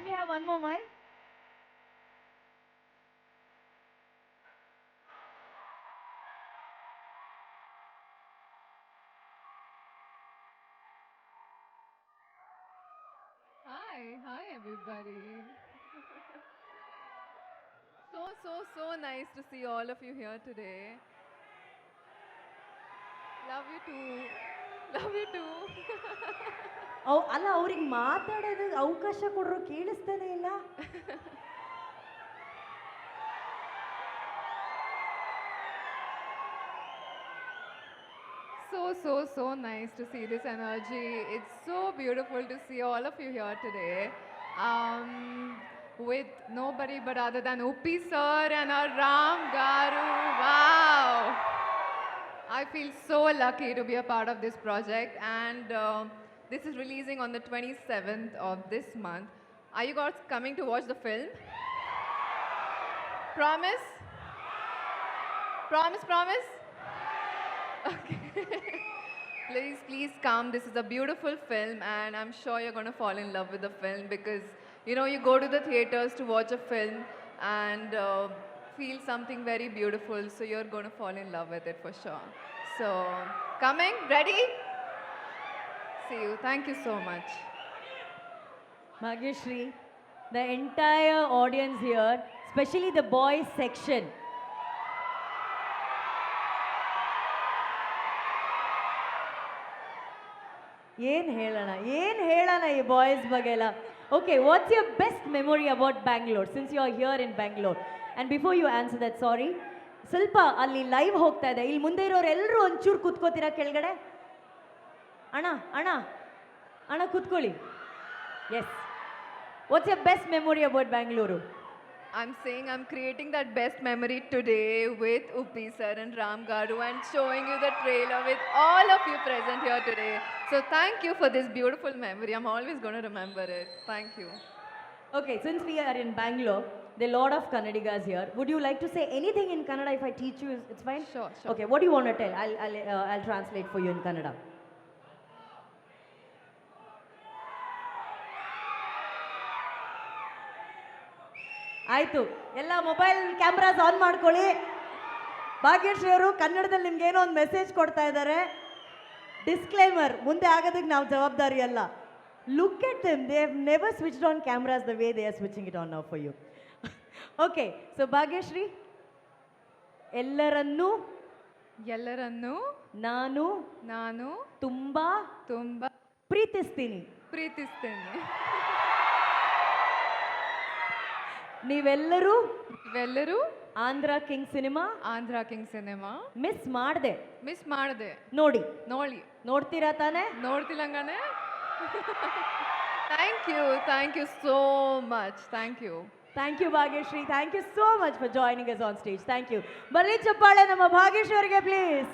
we have one more mic? Hi everybody. So nice to see all of you here today. Love you too. Love you too. ಅಲ್ಲ ಅವ್ರಿಗೆ ಮಾತಾಡೋದಕ್ಕೆ ಅವಕಾಶ ಕೊಡ್ರು ಕೇಳಿಸ್ತಾನೆ ಇಲ್ಲ. So nice to see this energy. It's so beautiful to see all of you here today. With nobody but other than Uppi sir and our Ram Garu. Wow! I feel so lucky to be a part of this project, and this is releasing on the 27th of this month. Are you guys coming to watch the film? Promise? Promise? Okay. Please come. This is a beautiful film, and I'm sure you're going to fall in love with the film because you go to the theaters to watch a film and feel something very beautiful, so you're going to fall in love with it for sure. So, coming? Ready? See you. Thank you so much. Bhagyashree, the entire audience here, especially the boys section. ಏನು ಹೇಳೋಣ ಈ boys ಬಗ್ಗೆ ಎಲ್ಲ. Okay, what's your best memory about Bangalore since you are here in Bangalore? And before you answer that, sorry, ಸ್ವಲ್ಪ ಅಲ್ಲಿ live ಹೋಗ್ತಾ ಇದೆ, ಇಲ್ಲಿ ಮುಂದೆ ಇರೋರು ಎಲ್ಲರೂ ಒಂಚೂರು ಕೂತ್ಕೋತೀರಾ ಕೆಳಗಡೆ? ಅಣ್ಣ ಅಣ್ಣ ಅಣ್ಣ ಕೂತ್ಕೊಳ್ಳಿ. Yes, what's your best memory about Bangalore? I'm saying I'm creating that best memory today with Uppi sir and Ram Garu and showing you the trailer with all of you present here today. So thank you for this beautiful memory. I'm always going to remember it. Thank you. Okay, since we are in Bangalore, there are a lot of Kannadigas here. Would you like to say anything in Kannada? If I teach you, it's fine? Sure. Okay, what do you want to tell? I'll translate for you in Kannada. ಆಯಿತು, ಎಲ್ಲ mobile cameras on ಮಾಡ್ಕೊಳ್ಳಿ. ಭಾಗ್ಯಶ್ರೀ ಅವರು ಕನ್ನಡದಲ್ಲಿ ನಿಮ್ಗೆ ಏನೋ ಒಂದು message ಕೊಡ್ತಾ ಇದ್ದಾರೆ. ಡಿಸ್ಕ್ಲೇಮರ್, ಮುಂದೆ ಆಗೋದಕ್ಕೆ ನಾವು ಜವಾಬ್ದಾರಿ ಅಲ್ಲ. Look at them, they have never switched on cameras the way they are switching it on now for you. Okay, so Bhagyashree, ಎಲ್ಲರನ್ನೂ ನಾನು ತುಂಬಾ ಪ್ರೀತಿಸ್ತೀನಿ. ನೀವೆಲ್ಲರೂ ಆಂಧ್ರ ಕಿಂಗ್ ಸಿನಿಮಾ ಮಿಸ್ ಮಾಡ್ದೆ ನೋಡಿ. ನೋಡ್ತೀರಾ ತಾನೆ? ನೋಡ್ತಿಲ್ಲಂಗಾನೆ. Thank you so much. Thank you Bhagyashree. Thank you so much for joining us on stage. Thank you. ಬರ್ಲಿ ಚಪ್ಪಾಳೆ ನಮ್ಮ ಭಾಗ್ಯಶ್ರೀ ಅವರಿಗೆ ಪ್ಲೀಸ್.